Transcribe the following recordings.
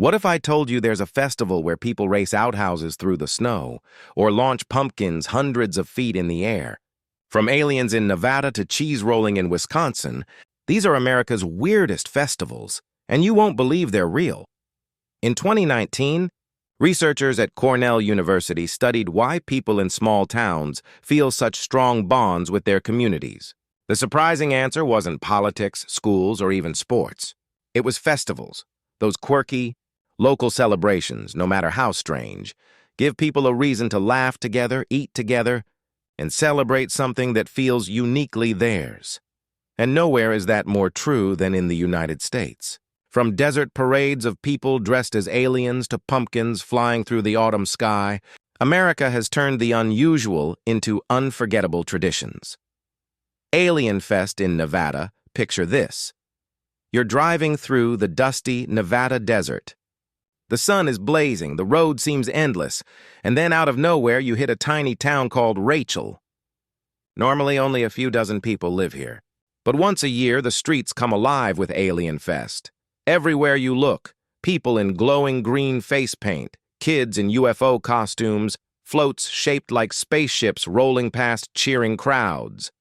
What if I told you there's a festival where people race outhouses through the snow or launch pumpkins hundreds of feet in the air? From aliens in Nevada to cheese rolling in Wisconsin, these are America's weirdest festivals, and you won't believe they're real. In 2019, researchers at Cornell University studied why people in small towns feel such strong bonds with their communities. The surprising answer wasn't politics, schools, or even sports. It was festivals. Those quirky, local celebrations, no matter how strange, give people a reason to laugh together, eat together, and celebrate something that feels uniquely theirs. And nowhere is that more true than in the United States. From desert parades of people dressed as aliens to pumpkins flying through the autumn sky, America has turned the unusual into unforgettable traditions. AlienFest in Nevada, picture this. You're driving through the dusty Nevada desert. The sun is blazing, the road seems endless, and then out of nowhere you hit a tiny town called Rachel. Normally only a few dozen people live here, but once a year the streets come alive with AlienFest. Everywhere you look, people in glowing green face paint, kids in UFO costumes, floats shaped like spaceships rolling past cheering crowds.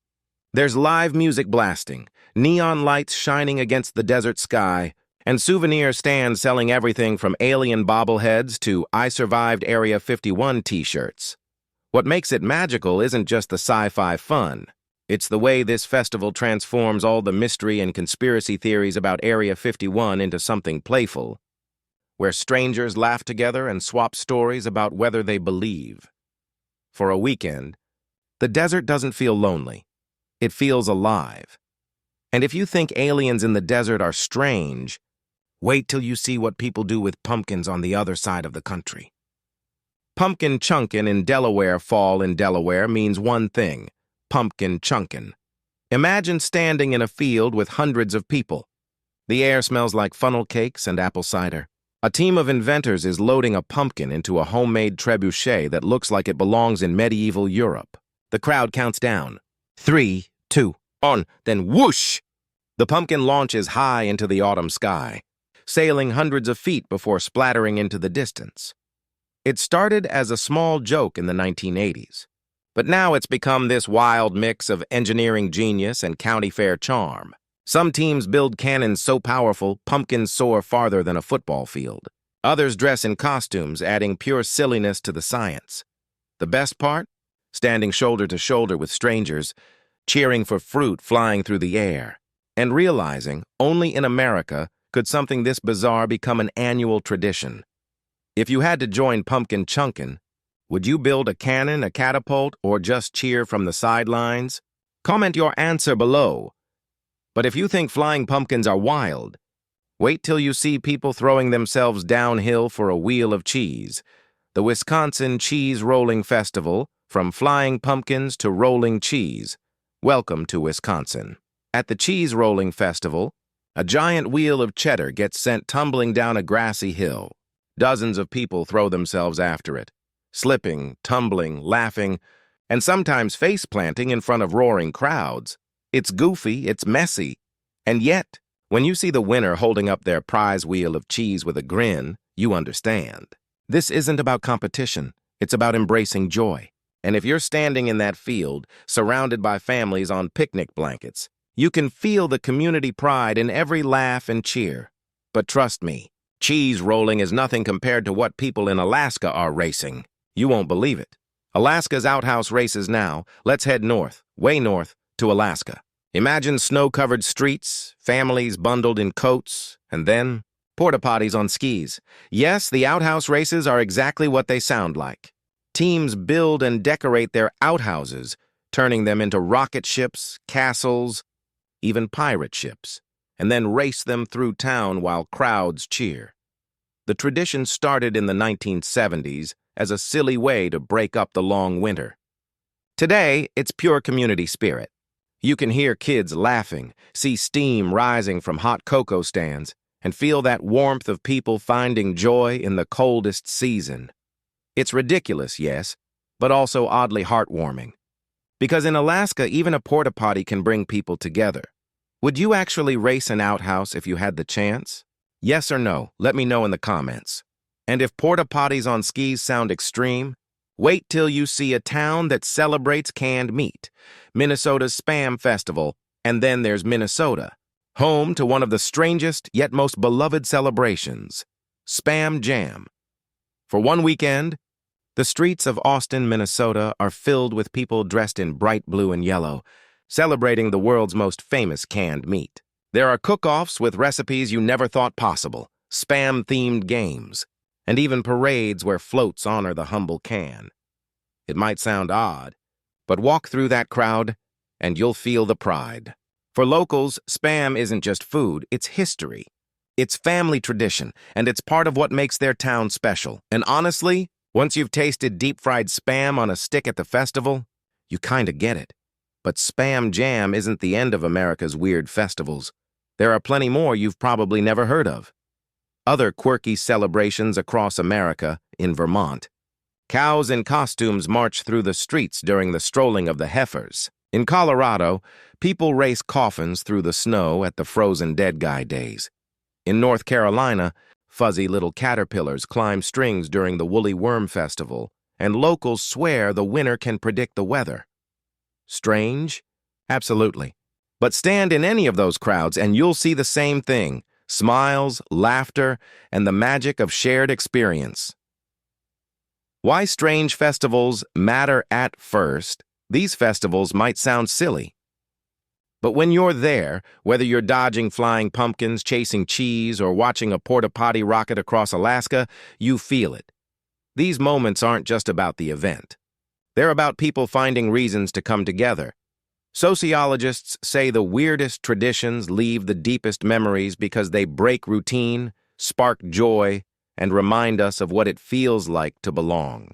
There's live music blasting, neon lights shining against the desert sky, and souvenir stands selling everything from alien bobbleheads to I Survived Area 51 t-shirts. What makes it magical isn't just the sci-fi fun. It's the way this festival transforms all the mystery and conspiracy theories about Area 51 into something playful, where strangers laugh together and swap stories about whether they believe. For a weekend, the desert doesn't feel lonely. It feels alive. And if you think aliens in the desert are strange, wait till you see what people do with pumpkins on the other side of the country. Pumpkin Chunkin in Delaware fall in Delaware means one thing: pumpkin chunkin. Imagine standing in a field with hundreds of people. The air smells like funnel cakes and apple cider. A team of inventors is loading a pumpkin into a homemade trebuchet that looks like it belongs in medieval Europe. The crowd counts down. 3, 2, 1, then whoosh! The pumpkin launches high into the autumn sky, sailing hundreds of feet before splattering into the distance. It started as a small joke in the 1980s. But now it's become this wild mix of engineering genius and county fair charm. Some teams build cannons so powerful, pumpkins soar farther than a football field. Others dress in costumes, adding pure silliness to the science. The best part? Standing shoulder to shoulder with strangers, cheering for fruit flying through the air, and realizing only in America could something this bizarre become an annual tradition. If you had to join Pumpkin Chunkin', would you build a cannon, a catapult, or just cheer from the sidelines? Comment your answer below. But if you think flying pumpkins are wild, wait till you see people throwing themselves downhill for a wheel of cheese. The Wisconsin Cheese Rolling Festival, from flying pumpkins to rolling cheese. Welcome to Wisconsin. At the Cheese Rolling Festival, a giant wheel of cheddar gets sent tumbling down a grassy hill. Dozens of people throw themselves after it, slipping, tumbling, laughing, and sometimes face-planting in front of roaring crowds. It's goofy, it's messy, and yet, when you see the winner holding up their prize wheel of cheese with a grin, you understand. This isn't about competition, it's about embracing joy. And if you're standing in that field, surrounded by families on picnic blankets, you can feel the community pride in every laugh and cheer. But trust me, cheese rolling is nothing compared to what people in Alaska are racing. You won't believe it. Alaska's Outhouse Races now. Let's head north, way north, to Alaska. Imagine snow-covered streets, families bundled in coats, and then porta-potties on skis. Yes, the Outhouse Races are exactly what they sound like. Teams build and decorate their outhouses, turning them into rocket ships, castles, even pirate ships, and then race them through town while crowds cheer. The tradition started in the 1970s as a silly way to break up the long winter. Today, it's pure community spirit. You can hear kids laughing, see steam rising from hot cocoa stands, and feel that warmth of people finding joy in the coldest season. It's ridiculous, yes, but also oddly heartwarming. Because in Alaska, even a porta-potty can bring people together. Would you actually race an outhouse if you had the chance? Yes or no? Let me know in the comments. And if porta-potties on skis sound extreme, wait till you see a town that celebrates canned meat, Minnesota's Spam Festival, and then there's Minnesota, home to one of the strangest yet most beloved celebrations, Spam Jam. For one weekend, the streets of Austin, Minnesota are filled with people dressed in bright blue and yellow, celebrating the world's most famous canned meat. There are cook-offs with recipes you never thought possible, Spam-themed games, and even parades where floats honor the humble can. It might sound odd, but walk through that crowd and you'll feel the pride. For locals, Spam isn't just food, it's history. It's family tradition, and it's part of what makes their town special. And honestly, once you've tasted deep-fried Spam on a stick at the festival, you kinda get it. But Spam Jam isn't the end of America's weird festivals. There are plenty more you've probably never heard of. Other quirky celebrations across America, in Vermont. Cows in costumes march through the streets during the strolling of the Heifers. In Colorado, people race coffins through the snow at the Frozen Dead Guy days. In North Carolina, fuzzy little caterpillars climb strings during the Woolly Worm Festival, and locals swear the winter can predict the weather. Strange? Absolutely. But stand in any of those crowds and you'll see the same thing: smiles, laughter, and the magic of shared experience. Why strange festivals matter at first? These festivals might sound silly. But when you're there, whether you're dodging flying pumpkins, chasing cheese, or watching a porta-potty rocket across Alaska, you feel it. These moments aren't just about the event. They're about people finding reasons to come together. Sociologists say the weirdest traditions leave the deepest memories because they break routine, spark joy, and remind us of what it feels like to belong.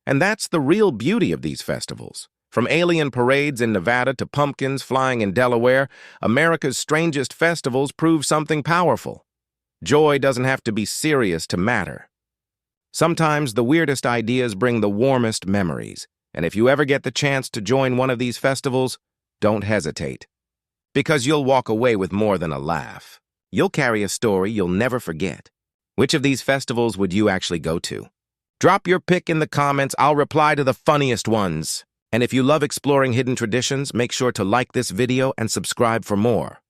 And that's the real beauty of these festivals. From alien parades in Nevada to pumpkins flying in Delaware, America's strangest festivals prove something powerful. Joy doesn't have to be serious to matter. Sometimes the weirdest ideas bring the warmest memories, and if you ever get the chance to join one of these festivals, don't hesitate. Because you'll walk away with more than a laugh. You'll carry a story you'll never forget. Which of these festivals would you actually go to? Drop your pick in the comments. I'll reply to the funniest ones. And if you love exploring hidden traditions, make sure to like this video and subscribe for more.